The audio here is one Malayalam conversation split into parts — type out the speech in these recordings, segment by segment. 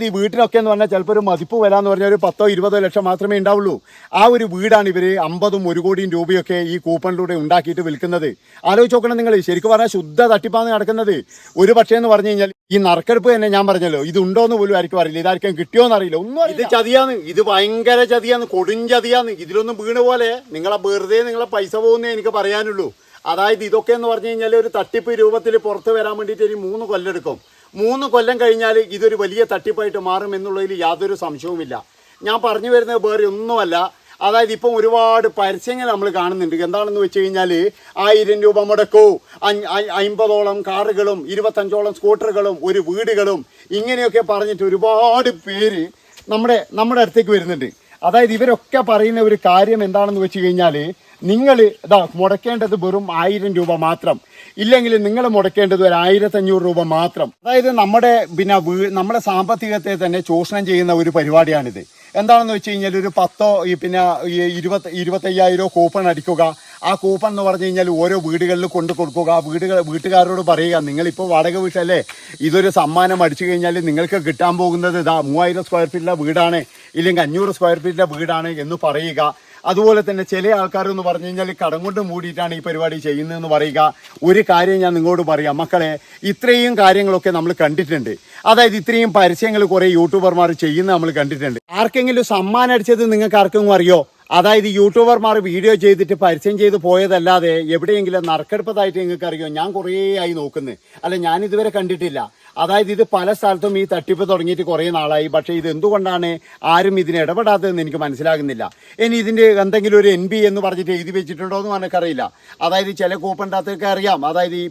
ഈ വീട്ടിനൊക്കെ എന്ന് പറഞ്ഞാൽ ചിലപ്പോൾ ഒരു മതിപ്പ് വില എന്ന് പറഞ്ഞാൽ ഒരു 10-20 ലക്ഷം മാത്രമേ ഉണ്ടാവുള്ളൂ. ആ ഒരു വീടാണ് ഇവർ 50-1 കോടിയും രൂപയൊക്കെ ഈ കൂപ്പണിലൂടെ ഉണ്ടാക്കിയിട്ട് വിൽക്കുന്നത്. ആലോചിച്ച് നോക്കണം നിങ്ങൾ. ശരിക്കും പറഞ്ഞാൽ ശുദ്ധ തട്ടിപ്പാണ് നടക്കുന്നത്. ഒരു പക്ഷേ എന്ന് പറഞ്ഞു കഴിഞ്ഞാൽ ഈ നറുക്കെടുപ്പ് തന്നെ ഞാൻ പറഞ്ഞല്ലോ, ഇത് ഉണ്ടോന്ന് പോലും ആർക്കും അറിയില്ല, ഇതാർക്കും കിട്ടിയോന്ന് അറിയില്ല, ഒന്നും. ഇത് ചതിയാന്ന്, ഇത് ഭയങ്കര ചതിയാന്ന്, കൊടുംചതിയാന്ന്. ഇതിലൊന്നും വീണ് പോലെ നിങ്ങളെ വെറുതെ നിങ്ങളെ പൈസ പോകുന്നേ എനിക്ക് പറയാനുള്ളൂ. അതായത് ഇതൊക്കെ എന്ന് പറഞ്ഞു കഴിഞ്ഞാൽ ഒരു തട്ടിപ്പ് രൂപത്തിൽ പുറത്ത് വരാൻ വേണ്ടിയിട്ട് ഇനി 3 കൊല്ലം എടുക്കും. 3 കൊല്ലം കഴിഞ്ഞാൽ ഇതൊരു വലിയ തട്ടിപ്പായിട്ട് മാറും എന്നുള്ളതിൽ യാതൊരു സംശയവുമില്ല. ഞാൻ പറഞ്ഞു വരുന്നത് വേറെ ഒന്നുമല്ല. അതായത് ഇപ്പം ഒരുപാട് പരസ്യങ്ങൾ നമ്മൾ കാണുന്നുണ്ട്. എന്താണെന്ന് വെച്ച് കഴിഞ്ഞാൽ 1000 രൂപ മുടക്കൂ, 50ഓളം കാറുകളും 25ഓളം സ്കൂട്ടറുകളും ഒരു വീടുകളും ഇങ്ങനെയൊക്കെ പറഞ്ഞിട്ട് ഒരുപാട് പേര് നമ്മുടെ അടുത്തേക്ക് വരുന്നുണ്ട്. അതായത് ഇവരൊക്കെ പറയുന്ന ഒരു കാര്യം എന്താണെന്ന് വെച്ച് കഴിഞ്ഞാൽ, നിങ്ങൾ മുടക്കേണ്ടത് വെറും 1000 രൂപ മാത്രം, ഇല്ലെങ്കിൽ നിങ്ങൾ മുടക്കേണ്ടത് ഒരു 1500 രൂപ മാത്രം. അതായത് നമ്മുടെ സാമ്പത്തികത്തെ തന്നെ ചൂഷണം ചെയ്യുന്ന ഒരു പരിപാടിയാണിത്. എന്താണെന്ന് വെച്ച് കഴിഞ്ഞാൽ ഒരു 10 25,000 കൂപ്പൺ അടിക്കുക. ആ കൂപ്പൺ എന്ന് പറഞ്ഞു കഴിഞ്ഞാൽ ഓരോ വീടുകളിൽ കൊണ്ടു കൊടുക്കുക. വീട്ടുകാരോട് പറയുക, നിങ്ങളിപ്പോൾ വാടക വീട്ടല്ലേ, ഇതൊരു സമ്മാനം അടിച്ചു കഴിഞ്ഞാൽ നിങ്ങൾക്ക് കിട്ടാൻ പോകുന്നത് 3000 സ്ക്വയർ ഫീറ്റിലെ വീടാണ്, ഇല്ലെങ്കിൽ 500 സ്ക്വയർ ഫീറ്റിലെ വീടാണ് എന്ന് പറയുക. അതുപോലെ തന്നെ ചില ആൾക്കാരെന്ന് പറഞ്ഞു കഴിഞ്ഞാൽ കടം കൊണ്ട് മൂടിയിട്ടാണ് ഈ പരിപാടി ചെയ്യുന്നതെന്ന് പറയുക. ഒരു കാര്യം ഞാൻ നിങ്ങളോട് പറയാം മക്കളെ, ഇത്രയും കാര്യങ്ങളൊക്കെ നമ്മൾ കണ്ടിട്ടുണ്ട്. അതായത് ഇത്രയും പരസ്യങ്ങൾ കുറേ യൂട്യൂബർമാർ ചെയ്യുന്നത് നമ്മൾ കണ്ടിട്ടുണ്ട്. ആർക്കെങ്കിലും സമ്മാനം അടിച്ചത് നിങ്ങൾക്ക് ആർക്കെങ്കിലും അറിയോ? അതായത് യൂട്യൂബർമാർ വീഡിയോ ചെയ്തിട്ട് പരസ്യം ചെയ്ത് പോയതല്ലാതെ എവിടെയെങ്കിലും നറുക്കെടുപ്പതായിട്ട് നിങ്ങൾക്ക് അറിയോ? ഞാൻ കുറേ ആയി നോക്കുന്നത്, അല്ല ഞാൻ ഇതുവരെ കണ്ടിട്ടില്ല. അതായത് ഇത് പല സ്ഥലത്തും ഈ തട്ടിപ്പ് തുടങ്ങിയിട്ട് കുറേ നാളായി. പക്ഷേ ഇത് എന്തുകൊണ്ടാണ് ആരും ഇതിന് ഇടപെടാത്തതെന്ന് എനിക്ക് മനസ്സിലാകുന്നില്ല. ഇനി ഇതിൻ്റെ എന്തെങ്കിലും ഒരു NB എന്ന് പറഞ്ഞിട്ട് എഴുതി വെച്ചിട്ടുണ്ടോ എന്ന് എനിക്കറിയില്ല. അതായത് ചില കൂപ്പണിനകത്തൊക്കെ അറിയാം. അതായത് ഈ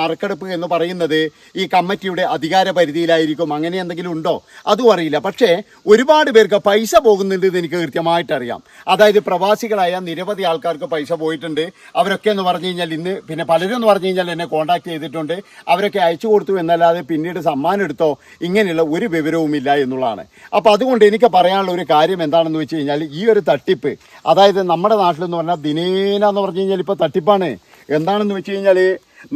നറുക്കെടുപ്പ് എന്ന് പറയുന്നത് ഈ കമ്മിറ്റിയുടെ അധികാര പരിധിയിലായിരിക്കും. അങ്ങനെ എന്തെങ്കിലും ഉണ്ടോ അതും അറിയില്ല. പക്ഷേ ഒരുപാട് പേർക്ക് പൈസ പോകുന്നുണ്ട് എന്ന് എനിക്ക് കൃത്യമായിട്ട് അറിയാം. അതായത് പ്രവാസികളായ നിരവധി ആൾക്കാർക്ക് പൈസ പോയിട്ടുണ്ട്. അവരൊക്കെ എന്ന് പറഞ്ഞു കഴിഞ്ഞാൽ ഇന്ന് പലരും എന്ന് പറഞ്ഞു കഴിഞ്ഞാൽ എന്നെ കോൺടാക്ട് ചെയ്തിട്ടുണ്ട്. അവരൊക്കെ അയച്ചു കൊടുത്തു എന്നല്ലാതെ പിന്നീട് സമ്മാനം എടുത്തോ ഇങ്ങനെയുള്ള ഒരു വിവരവുമില്ല എന്നുള്ളതാണ്. അപ്പോൾ അതുകൊണ്ട് എനിക്ക് പറയാനുള്ള ഒരു കാര്യം എന്താണെന്ന് വെച്ച് കഴിഞ്ഞാൽ, ഈ ഒരു തട്ടിപ്പ് അതായത് നമ്മുടെ നാട്ടിലെന്ന് പറഞ്ഞാൽ ദിനേന എന്ന് പറഞ്ഞു കഴിഞ്ഞാൽ ഇപ്പോൾ തട്ടിപ്പാണ്. എന്താണെന്ന് വെച്ച് കഴിഞ്ഞാൽ,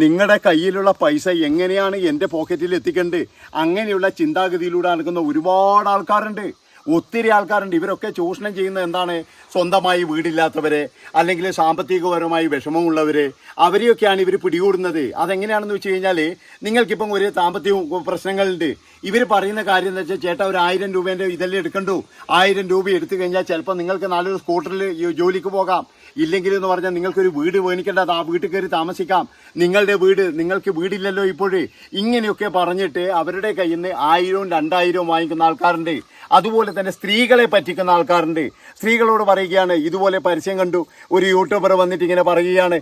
നിങ്ങളുടെ കയ്യിലുള്ള പൈസ എങ്ങനെയാണ് എൻ്റെ പോക്കറ്റിൽ എത്തിക്കേണ്ടത്, അങ്ങനെയുള്ള ചിന്താഗതിയിലൂടെ നടക്കുന്ന ഒരുപാട് ആൾക്കാരുണ്ട്, ഒത്തിരി ആൾക്കാരുണ്ട്. ഇവരൊക്കെ ചൂഷണം ചെയ്യുന്നത് എന്താണ്? സ്വന്തമായി വീടില്ലാത്തവരെ, അല്ലെങ്കിൽ സാമ്പത്തികപരമായി വിഷമമുള്ളവരെ, അവരെയൊക്കെയാണ് ഇവർ പിടികൂടുന്നത്. അതെങ്ങനെയാണെന്ന് വെച്ച് കഴിഞ്ഞാൽ, നിങ്ങൾക്കിപ്പം ഒരു സാമ്പത്തിക പ്രശ്നങ്ങളുണ്ട്. ഇവർ പറയുന്ന കാര്യം എന്ന് വെച്ചാൽ, ചേട്ടാ ഒരു 1000 രൂപേൻ്റെ ഇതെല്ലാം എടുക്കണ്ടു, 1000 രൂപ എടുത്തു കഴിഞ്ഞാൽ ചിലപ്പോൾ നിങ്ങൾക്ക് നല്ലൊരു സ്കൂട്ടറിൽ ജോലിക്ക് പോകാം, ഇല്ലെങ്കിൽ എന്ന് പറഞ്ഞാൽ നിങ്ങൾക്കൊരു വീട് മേടിക്കേണ്ടത്, ആ വീട്ടിൽ കയറി താമസിക്കാം, നിങ്ങളുടെ വീട്, നിങ്ങൾക്ക് വീടില്ലല്ലോ ഇപ്പോഴേ, ഇങ്ങനെയൊക്കെ പറഞ്ഞിട്ട് അവരുടെ കയ്യിൽ നിന്ന് 1000-ഉം 2000-ഉം വാങ്ങിക്കുന്ന ആൾക്കാരുണ്ട്. അതുപോലെ തന്നെ സ്ത്രീകളെ പറ്റിക്കുന്ന ആൾക്കാരുണ്ട്. സ്ത്രീകളോട് പറയുകയാണ്, ഇതുപോലെ പരസ്യം കണ്ടു, ഒരു യൂട്യൂബർ വന്നിട്ട് ഇങ്ങനെ പറയുകയാണ്,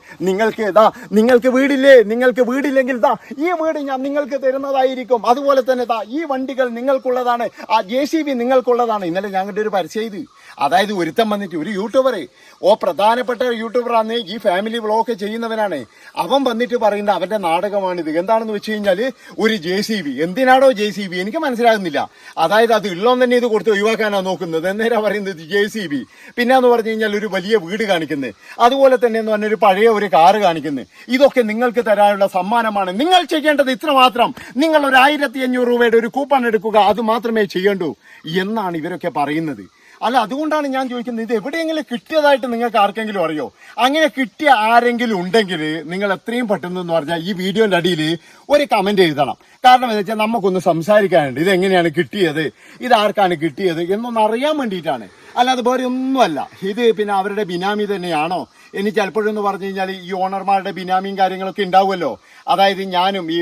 നിങ്ങൾക്ക് വീടില്ലേ, നിങ്ങൾക്ക് വീടില്ലെങ്കിൽ ഈ വീട് ഞാൻ നിങ്ങൾക്ക് തരുന്നതായിരിക്കും, അതുപോലെ തന്നെ ഈ വണ്ടികൾ നിങ്ങൾക്കുള്ളതാണ്, ആ JCB നിങ്ങൾക്കുള്ളതാണ്. ഇന്നലെ ഞങ്ങളുടെ ഒരു പരസ്യം ചെയ്ത്, അതായത് ഒരുത്തം വന്നിട്ട് ഒരു യൂട്യൂബർ, പ്രധാനപ്പെട്ട യൂട്യൂബറാണ്, ഈ ഫാമിലി വ്ളോഗ് ചെയ്യുന്നവനാണ്, അവൻ വന്നിട്ട് പറയുന്നത് അവന്റെ നാടകമാണിത്. എന്താണെന്ന് വെച്ച് കഴിഞ്ഞാൽ, ഒരു JCB, എന്തിനാണോ JCB എനിക്ക് മനസ്സിലാകുന്നില്ല. അതായത് അത് ഉള്ളോൻ തന്നെ ഇത് കൊടുത്ത് ഒഴിവാക്കാനാണ് നോക്കുന്നത്. എന്നേരാ പറയുന്നത് JCB. പിന്നെന്ന് പറഞ്ഞു കഴിഞ്ഞാൽ ഒരു വലിയ വീട് കാണിക്കുന്നത്, അതുപോലെ തന്നെ എന്ന് പറഞ്ഞൊരു പഴയ ഒരു കാറ് കാണിക്കുന്നത്. ഇതൊക്കെ നിങ്ങൾക്ക് തരാനുള്ള സമ്മാനമാണ്. നിങ്ങൾ ചെയ്യേണ്ടത് ഇത്ര മാത്രം, നിങ്ങൾ ഒരു 1500 രൂപയുടെ ഒരു കൂപ്പൺ എടുക്കുക, അത് മാത്രമേ ചെയ്യണ്ടൂ എന്നാണ് ഇവരൊക്കെ പറയുന്നത്. അല്ല, അതുകൊണ്ടാണ് ഞാൻ ചോദിക്കുന്നത്, ഇത് എവിടെയെങ്കിലും കിട്ടിയതായിട്ട് നിങ്ങൾക്ക് ആർക്കെങ്കിലും അറിയോ? അങ്ങനെ കിട്ടിയ ആരെങ്കിലും ഉണ്ടെങ്കിൽ നിങ്ങൾ എത്രയും പെട്ടെന്ന് പറഞ്ഞാൽ ഈ വീഡിയോന്റെ അടിയിൽ ഒരു കമന്റ് എഴുതണം. കാരണം എന്താ വെച്ചാൽ നമുക്കൊന്ന് സംസാരിക്കാനുണ്ട്. ഇതെങ്ങനെയാണ് കിട്ടിയത്, ഇതാർക്കാണ് കിട്ടിയത് എന്നൊന്ന് അറിയാൻ വേണ്ടിയിട്ടാണ്, അല്ലാതെ വേറെ ഒന്നുമല്ല. ഇത് അവരുടെ ബിനാമി തന്നെയാണോ? ഇനി ചിലപ്പോഴെന്ന് പറഞ്ഞു കഴിഞ്ഞാൽ ഈ ഓണർമാരുടെ ബിനാമിയും കാര്യങ്ങളൊക്കെ ഉണ്ടാവുമല്ലോ. അതായത് ഞാനും ഈ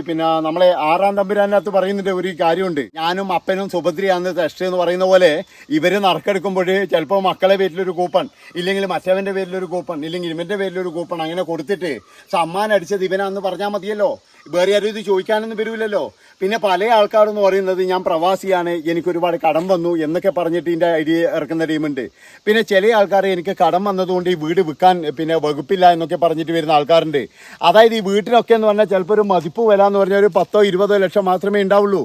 നമ്മളെ 6-ാം തമ്പുരാനകത്ത് പറയുന്നതിന്റെ ഒരു കാര്യമുണ്ട്, ഞാനും അപ്പനും സുഭദ്രയാന്ന് ടെസ്റ്റ് എന്ന് പറയുന്ന പോലെ ഇവര് നറുക്കെടുക്കുമ്പോൾ ചിലപ്പോൾ മക്കളെ പേരിലൊരു കൂപ്പൺ, ഇല്ലെങ്കിൽ മറ്റവന്റെ പേരിലൊരു കൂപ്പൺ, ഇല്ലെങ്കിൽ ഇവന്റെ പേരിലൊരു കൂപ്പൺ അങ്ങനെ കൊടുത്തിട്ട് സമ്മാനം അടിച്ചത് ഇവനാന്ന് പറഞ്ഞാൽ മതിയല്ലോ. വേറെ ആരും ഇത് ചോദിക്കാനൊന്നും വരില്ലല്ലോ. പിന്നെ പല ആൾക്കാരെന്ന് പറയുന്നത്, ഞാൻ പ്രവാസിയാണ്, എനിക്കൊരുപാട് കടം വന്നു എന്നൊക്കെ പറഞ്ഞിട്ട് ഇതിൻ്റെ ഐഡിയ ഇറക്കുന്ന ടീമുണ്ട്. പിന്നെ ചില ആൾക്കാർ എനിക്ക് കടം വന്നതുകൊണ്ട് ഈ വീട് വിൽക്കാൻ വകുപ്പില്ല എന്നൊക്കെ പറഞ്ഞിട്ട് വരുന്ന ആൾക്കാരുണ്ട്. അതായത് ഈ വീട്ടിനൊക്കെ എന്ന് പറഞ്ഞാൽ ചിലപ്പോൾ ഒരു മതിപ്പ് വില എന്ന് പറഞ്ഞാൽ ഒരു 10-20 ലക്ഷം മാത്രമേ ഉണ്ടാവുള്ളൂ.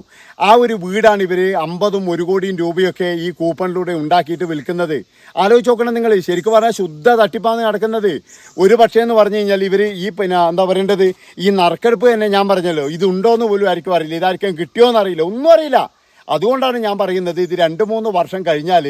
ആ ഒരു വീടാണ് ഇവർ 50-1 കോടിയും രൂപയൊക്കെ ഈ കൂപ്പണിലൂടെ ഉണ്ടാക്കിയിട്ട് വിൽക്കുന്നത്. ആലോചിച്ച് നോക്കണം നിങ്ങൾ. ശരിക്കും പറഞ്ഞാൽ ശുദ്ധ തട്ടിപ്പാണ് നടക്കുന്നത്. ഒരു പക്ഷേ എന്ന് പറഞ്ഞു കഴിഞ്ഞാൽ ഇവർ ഈ എന്താ പറയേണ്ടത്, ഈ നറുക്കെടുപ്പ് തന്നെ ഞാൻ പറഞ്ഞല്ലോ, ഇത് ഉണ്ടോയെന്ന് പോലും ആർക്കും അറിയില്ല, ഇതാർക്കും കിട്ടിയോന്ന് അറിയില്ല, ഒന്നും അറിയില്ല. അതുകൊണ്ടാണ് ഞാൻ പറയുന്നത് ഇത് 2-3 വർഷം കഴിഞ്ഞാൽ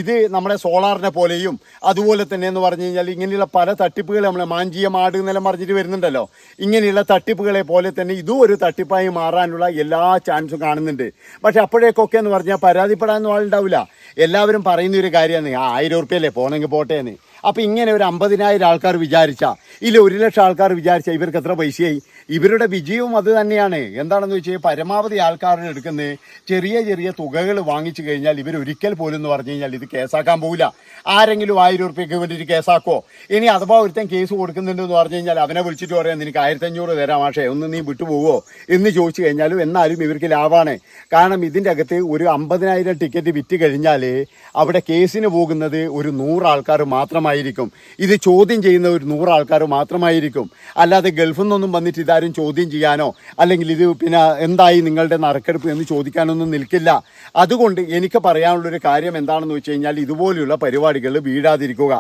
ഇത് നമ്മുടെ സോളാറിനെ പോലെയും അതുപോലെ തന്നെ എന്ന് പറഞ്ഞു കഴിഞ്ഞാൽ ഇങ്ങനെയുള്ള പല തട്ടിപ്പുകൾ നമ്മളെ മാഞ്ചിയം ആട് എന്നെല്ലാം പറഞ്ഞിട്ട് വരുന്നുണ്ടല്ലോ, ഇങ്ങനെയുള്ള തട്ടിപ്പുകളെ പോലെ തന്നെ ഇതും ഒരു തട്ടിപ്പായി മാറാനുള്ള എല്ലാ ചാൻസും കാണുന്നുണ്ട്. പക്ഷെ അപ്പോഴേക്കൊക്കെ എന്ന് പറഞ്ഞാൽ പരാതിപ്പെടാനൊന്നും ആളുണ്ടാവില്ല. എല്ലാവരും പറയുന്ന ഒരു കാര്യമാണ് 1000 ഉറുപ്പ്യല്ലേ പോണെങ്കിൽ പോട്ടെ എന്ന്. അപ്പം ഇങ്ങനെ ഒരു 50,000 ആൾക്കാർ വിചാരിച്ചാൽ ഇല്ല 1,00,000 ആൾക്കാർ വിചാരിച്ചാൽ ഇവർക്ക് എത്ര പൈസയായി? ഇവരുടെ വിജയവും അത് തന്നെയാണ്. എന്താണെന്ന് വെച്ചാൽ പരമാവധി ആൾക്കാരുടെ എടുക്കുന്ന ചെറിയ ചെറിയ തുകകൾ വാങ്ങിച്ചു കഴിഞ്ഞാൽ ഇവർ ഒരിക്കൽ പോലും എന്ന് പറഞ്ഞു കഴിഞ്ഞാൽ ഇത് കേസാക്കാൻ പോകില്ല. ആരെങ്കിലും 1000 ഉറുപ്പ്യക്ക് വേണ്ടിയിട്ട് കേസാക്കോ? ഇനി അഥവാ ഒരുത്തൻ കേസ് കൊടുക്കുന്നുണ്ടെന്ന് പറഞ്ഞു കഴിഞ്ഞാൽ അവനെ വിളിച്ചിട്ട് പറയാം നിനക്ക് 1500 തരാം പക്ഷേ ഒന്ന് നീ വിട്ടുപോകുമോ എന്ന് ചോദിച്ചു കഴിഞ്ഞാലും എന്നാലും ഇവർക്ക് ലാഭമാണ്. കാരണം ഇതിൻ്റെ അകത്ത് ഒരു 50,000 ടിക്കറ്റ് വിറ്റ് കഴിഞ്ഞാൽ അവിടെ കേസിന് പോകുന്നത് ഒരു 100 ആൾക്കാർ മാത്രമായിരിക്കും. ഇത് ചോദ്യം ചെയ്യുന്ന ഒരു 100 ആൾക്കാർ മാത്രമായിരിക്കും. അല്ലാതെ ഗൾഫിൽ നിന്നൊന്നും വന്നിട്ട് ഇതാരും ചോദ്യം ചെയ്യാനോ അല്ലെങ്കിൽ ഇത് പിന്നെ എന്തായി നിങ്ങളുടെ നറുക്കെടുപ്പ് എന്ന് ചോദിക്കാനൊന്നും നിൽക്കില്ല. അതുകൊണ്ട് എനിക്ക് പറയാനുള്ളൊരു കാര്യം എന്താണെന്ന് വെച്ച് കഴിഞ്ഞാൽ ഇതുപോലെയുള്ള പരിപാടികൾ വീഴാതിരിക്കുക.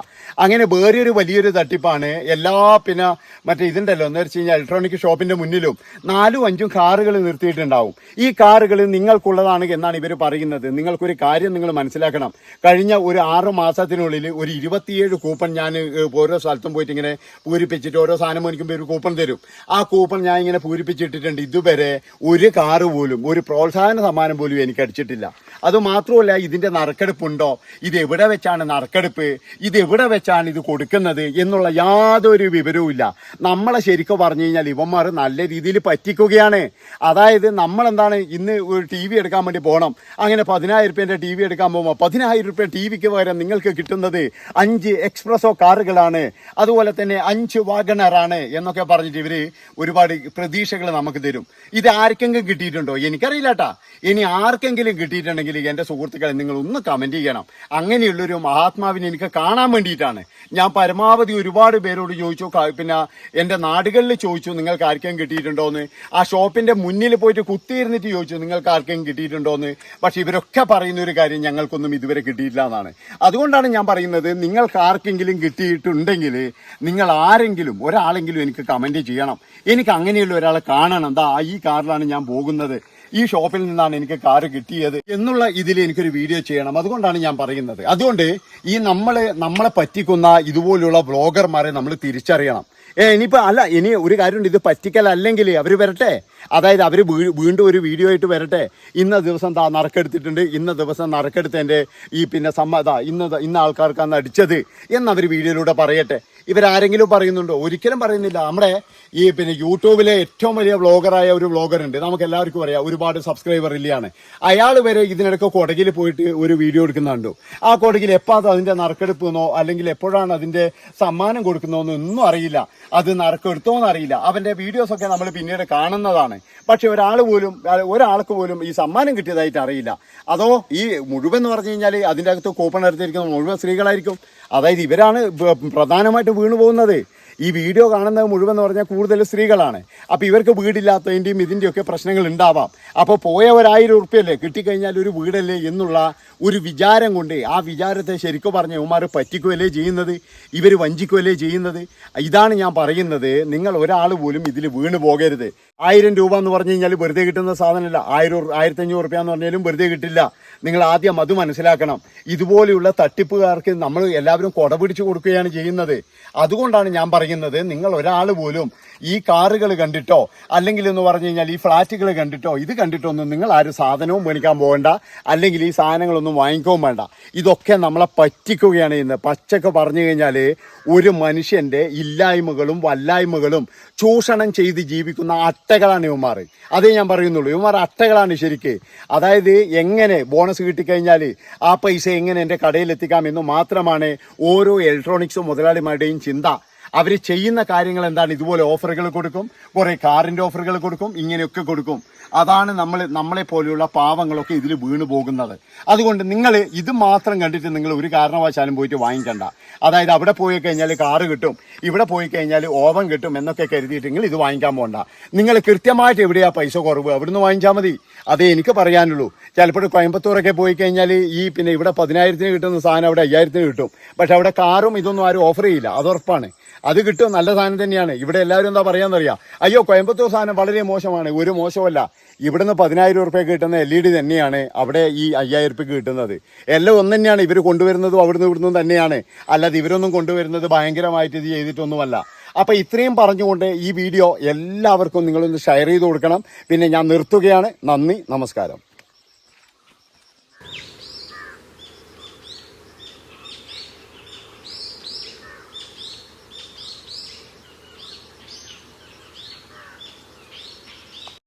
അങ്ങനെ വേറൊരു വലിയൊരു തട്ടിപ്പാണ് എല്ലാ പിന്നെ മറ്റേ ഇതുണ്ടല്ലോ എന്ന് വെച്ച് കഴിഞ്ഞാൽ ഇലക്ട്രോണിക് ഷോപ്പിൻ്റെ മുന്നിലും 4-5 കാറുകൾ നിർത്തിയിട്ടുണ്ടാവും. ഈ കാറുകൾ നിങ്ങൾക്കുള്ളതാണ് എന്നാണ് ഇവർ പറയുന്നത്. നിങ്ങൾക്കൊരു കാര്യം നിങ്ങൾ മനസ്സിലാക്കണം. കഴിഞ്ഞ ഒരു 6 മാസത്തിനുള്ളിൽ ഒരു 27 കൂപ്പൺ ഞാൻ ഓരോ സ്ഥലത്തും പോയിട്ട് ഇങ്ങനെ പൂരിപ്പിച്ചിട്ട് ഓരോ സാധനം മേടിക്കുമ്പോൾ ഒരു കൂപ്പൺ തരും. ആ കൂപ്പൺ ഞാൻ ഇങ്ങനെ പൂരിപ്പിച്ചിട്ടിട്ടുണ്ട്. ഇതുവരെ ഒരു കാറ് പോലും ഒരു പ്രോത്സാഹന സമ്മാനം പോലും എനിക്ക് അടിച്ചിട്ടില്ല. അതുമാത്രമല്ല ഇതിൻ്റെ നറുക്കെടുപ്പുണ്ടോ, ഇത് എവിടെ വെച്ചാണ് നറുക്കെടുപ്പ്, ഇത് എവിടെ വെച്ചാണ് ഇത് കൊടുക്കുന്നത് എന്നുള്ള യാതൊരു വിവരവും ഇല്ല. നമ്മളെ ശരിക്കും പറഞ്ഞു കഴിഞ്ഞാൽ ഇവന്മാർ നല്ല രീതിയിൽ പറ്റിക്കുകയാണ്. അതായത് നമ്മളെന്താണ് ഇന്ന് ഒരു TV എടുക്കാൻ വേണ്ടി പോകണം, അങ്ങനെ 10,000 രൂപേൻ്റെ TV എടുക്കാൻ പോകുമ്പോൾ 10,000 രൂപ TVക്ക് പകരം നിങ്ങൾക്ക് കിട്ടുന്നത് 5 എക്സ്പ്രസോ കാറുകളാണ്, അതുപോലെ തന്നെ 5 വാഗണറാണ് എന്നൊക്കെ പറഞ്ഞിട്ട് ഇവർ ഒരുപാട് പ്രതീക്ഷകൾ നമുക്ക് തരും. ഇത് ആർക്കെങ്കിലും കിട്ടിയിട്ടുണ്ടോ എനിക്കറിയില്ല കേട്ടാ. ഇനി ആർക്കെങ്കിലും കിട്ടിയിട്ടുണ്ടെങ്കിൽ എൻ്റെ സുഹൃത്തുക്കളെ നിങ്ങൾ ഒന്ന് കമൻറ്റ് ചെയ്യണം. അങ്ങനെയുള്ളൊരു മഹാത്മാവിനെ എനിക്ക് കാണാൻ വേണ്ടിയിട്ടാണ് ഞാൻ പരമാവധി ഒരുപാട് പേരോട് ചോദിച്ചു. പിന്നെ എൻ്റെ നാടുകളിൽ ചോദിച്ചു നിങ്ങൾക്ക് ആർക്കെങ്കിലും കിട്ടിയിട്ടുണ്ടോയെന്ന്. ആ ഷോപ്പിൻ്റെ മുന്നിൽ പോയിട്ട് കുത്തിയിരുന്നിട്ട് ചോദിച്ചു നിങ്ങൾക്ക് ആർക്കെങ്കിലും കിട്ടിയിട്ടുണ്ടോയെന്ന്. പക്ഷെ ഇവരൊക്കെ പറയുന്ന ഒരു കാര്യം ഞങ്ങൾക്കൊന്നും ഇതുവരെ കിട്ടിയിട്ടില്ല എന്നാണ്. അതുകൊണ്ടാണ് ഞാൻ പറയുന്നത് നിങ്ങൾക്ക് ആർക്കെങ്കിലും കിട്ടിയിട്ടുണ്ടെങ്കിൽ നിങ്ങൾ ആരെങ്കിലും ഒരാളെങ്കിലും എനിക്ക് കമൻറ്റ് ചെയ്യണം. എനിക്ക് അങ്ങനെയുള്ള ഒരാളെ കാണണം. എന്താ ഈ കാറിലാണ് ഞാൻ പോകുന്നത്, ഈ ഷോപ്പിൽ നിന്നാണ് എനിക്ക് കാറ് കിട്ടിയത് എന്നുള്ള ഇതിൽ എനിക്കൊരു വീഡിയോ ചെയ്യണം. അതുകൊണ്ടാണ് ഞാൻ പറയുന്നത്. അതുകൊണ്ട് ഈ നമ്മളെ പറ്റിക്കുന്ന ഇതുപോലുള്ള വ്ളോഗർമാരെ നമ്മൾ തിരിച്ചറിയണം. ഇനിയിപ്പോൾ അല്ല ഇനി ഒരു കാര്യമുണ്ട്, ഇത് പറ്റിക്കലല്ലെങ്കിൽ അവർ വരട്ടെ. അതായത് അവർ വീണ്ടും ഒരു വീഡിയോ ആയിട്ട് വരട്ടെ. ഇന്ന ദിവസം നറുക്കെടുത്തിട്ടുണ്ട്, ഇന്ന ദിവസം നറുക്കെടുത്തതിൻ്റെ ഈ പിന്നെ ഇന്ന ആൾക്കാർക്കാണ് അടിച്ചത് എന്നവർ വീഡിയോയിലൂടെ പറയട്ടെ. ഇവരാരെങ്കിലും പറയുന്നുണ്ടോ? ഒരിക്കലും പറയുന്നില്ല. നമ്മുടെ ഈ പിന്നെ യൂട്യൂബിലെ ഏറ്റവും വലിയ വ്ളോഗറായ ഒരു വ്ളോഗറുണ്ട്, നമുക്ക് എല്ലാവർക്കും അറിയാം, ഒരുപാട് സബ്സ്ക്രൈബർ ഇല്ലയാണ്. അയാൾ വരെ ഇതിനിടയ്ക്ക് കൊടകിൽ പോയിട്ട് ഒരു വീഡിയോ എടുക്കുന്നുണ്ടോ. ആ കൊടകിൽ എപ്പോൾ അതിൻ്റെ നറുക്കെടുപ്പെന്നോ അല്ലെങ്കിൽ എപ്പോഴാണ് അതിൻ്റെ സമ്മാനം കൊടുക്കുന്നതെന്നോ ഒന്നും അറിയില്ല. അത് നറുക്കെടുത്തോന്ന് അറിയില്ല. അവൻ്റെ വീഡിയോസൊക്കെ നമ്മൾ പിന്നീട് കാണുന്നതാണ്. പക്ഷെ ഒരാൾക്ക് പോലും ഈ സമ്മാനം കിട്ടിയതായിട്ട് അറിയില്ല. അതോ ഈ മുഴുവൻ എന്ന് പറഞ്ഞു കഴിഞ്ഞാൽ അതിൻ്റെ അകത്ത് കൂപ്പൺ എടുത്തിരിക്കുന്നത് മുഴുവൻ സ്ത്രീകളായിരിക്കും. അതായത് ഇവരാണ് പ്രധാനമായിട്ട് വീണു പോകുന്നത്. ഈ വീഡിയോ കാണുന്നത് മുഴുവൻ എന്ന് പറഞ്ഞാൽ കൂടുതൽ സ്ത്രീകളാണ്. അപ്പോൾ ഇവർക്ക് വീടില്ലാത്തതിൻ്റെയും ഇതിൻ്റെയൊക്കെ പ്രശ്നങ്ങൾ ഉണ്ടാവാം. അപ്പോൾ പോയ 1,000 ഉറുപ്പ്യല്ലേ കിട്ടിക്കഴിഞ്ഞാൽ ഒരു വീടല്ലേ എന്നുള്ള ഒരു വിചാരം കൊണ്ട് ആ വിചാരത്തെ ശരിക്കും പറഞ്ഞ ഇവന്മാർ പറ്റിക്കുകയല്ലേ ചെയ്യുന്നത്, ഇവർ വഞ്ചിക്കുകയല്ലേ ചെയ്യുന്നത്. ഇതാണ് ഞാൻ പറയുന്നത്. നിങ്ങൾ ഒരാൾ പോലും ഇതിൽ വീണ് പോകരുത്. 1000 രൂപ എന്ന് പറഞ്ഞു കഴിഞ്ഞാൽ വെറുതെ കിട്ടുന്ന സാധനമല്ല. 1,500 രൂപ എന്ന് പറഞ്ഞാലും വെറുതെ കിട്ടില്ല. നിങ്ങൾ ആദ്യം അത് മനസ്സിലാക്കണം. ഇതുപോലെയുള്ള തട്ടിപ്പുകാർക്ക് നമ്മൾ എല്ലാവരും കൊട പിടിച്ചു കൊടുക്കുകയാണ് ചെയ്യുന്നത്. അതുകൊണ്ടാണ് ഞാൻ പറയുന്നത് നിങ്ങൾ ഒരാൾ പോലും ഈ കാറുകൾ കണ്ടിട്ടോ അല്ലെങ്കിൽ എന്ന് പറഞ്ഞു കഴിഞ്ഞാൽ ഈ ഫ്ലാറ്റുകൾ കണ്ടിട്ടോ ഇത് കണ്ടിട്ടൊന്നും നിങ്ങൾ ആരും സാധനവും മേടിക്കാൻ പോകണ്ട, അല്ലെങ്കിൽ ഈ സാധനങ്ങളൊന്നും വാങ്ങിക്കുകയും വേണ്ട. ഇതൊക്കെ നമ്മളെ പറ്റിക്കുകയാണ് ചെയ്യുന്നത്. പച്ചക്ക് പറഞ്ഞു കഴിഞ്ഞാൽ ഒരു മനുഷ്യൻ്റെ ഇല്ലായ്മകളും വല്ലായ്മകളും ചൂഷണം ചെയ്ത് ജീവിക്കുന്ന അട്ടകളാണ് ഇവന്മാർ. അതേ ഞാൻ പറയുന്നുള്ളൂ. ഇവന്മാർ അട്ടകളാണ് ശരിക്ക്. അതായത് എങ്ങനെ ബോണസ് കിട്ടിക്കഴിഞ്ഞാൽ ആ പൈസ എങ്ങനെ എൻ്റെ കടയിലെത്തിക്കാം എന്ന് മാത്രമാണ് ഓരോ ഇലക്ട്രോണിക്സ് മുതലാളിമാരുടെയും ചിന്ത. അവർ ചെയ്യുന്ന കാര്യങ്ങൾ എന്താണ്? ഇതുപോലെ ഓഫറുകൾ കൊടുക്കും, കുറേ കാറിൻ്റെ ഓഫറുകൾ കൊടുക്കും, ഇങ്ങനെയൊക്കെ കൊടുക്കും. അതാണ് നമ്മളെ പോലെയുള്ള പാവങ്ങളൊക്കെ ഇതിൽ വീണ് പോകുന്നത്. അതുകൊണ്ട് നിങ്ങൾ ഇത് മാത്രം കണ്ടിട്ട് നിങ്ങൾ ഒരു കാരണവശാലും പോയിട്ട് വാങ്ങിക്കണ്ട. അതായത് അവിടെ പോയി കഴിഞ്ഞാൽ കാറ് കിട്ടും, ഇവിടെ പോയി കഴിഞ്ഞാൽ ഓവൻ കിട്ടും എന്നൊക്കെ കരുതിയിട്ടെങ്കിൽ ഇത് വാങ്ങിക്കാൻ പോകണ്ട. നിങ്ങൾ കൃത്യമായിട്ട് എവിടെയാണ് പൈസ കുറവ് അവിടുന്ന് വാങ്ങിച്ചാൽ മതി. അതേ എനിക്ക് പറയാനുള്ളൂ. ചിലപ്പോൾ കോയമ്പത്തൂരൊക്കെ പോയി കഴിഞ്ഞാൽ ഈ പിന്നെ ഇവിടെ 10,000-ന് കിട്ടുന്ന സാധനം അവിടെ 5,000-ന് കിട്ടും. പക്ഷെ അവിടെ കാറും ഇതൊന്നും ആരും ഓഫർ ചെയ്യില്ല, അത് ഉറപ്പാണ്. അത് കിട്ടും, നല്ല സാധനം തന്നെയാണ്. ഇവിടെ എല്ലാവരും എന്താ പറയാന്നറിയാം, അയ്യോ കോയമ്പത്തൂർ സാധനം വളരെ മോശമാണ്. ഒരു മോശമല്ല. ഇവിടുന്ന് 10,000 ഉറുപ്പ്യ കിട്ടുന്ന LED തന്നെയാണ് അവിടെ ഈ 5,000 ഉറുപ്പ്യക്ക് കിട്ടുന്നത്. എല്ലാം ഒന്ന് തന്നെയാണ്. ഇവർ കൊണ്ടുവരുന്നതും അവിടുന്ന് ഇവിടുന്ന് തന്നെയാണ്. അല്ലാതെ ഇവരൊന്നും കൊണ്ടുവരുന്നത് ഭയങ്കരമായിട്ട് ഇത് ചെയ്തിട്ടൊന്നുമല്ല. അപ്പോൾ ഇത്രയും പറഞ്ഞുകൊണ്ട് ഈ വീഡിയോ എല്ലാവർക്കും നിങ്ങളൊന്ന് ഷെയർ ചെയ്ത് കൊടുക്കണം. പിന്നെ ഞാൻ നിർത്തുകയാണ്. നന്ദി, നമസ്കാരം.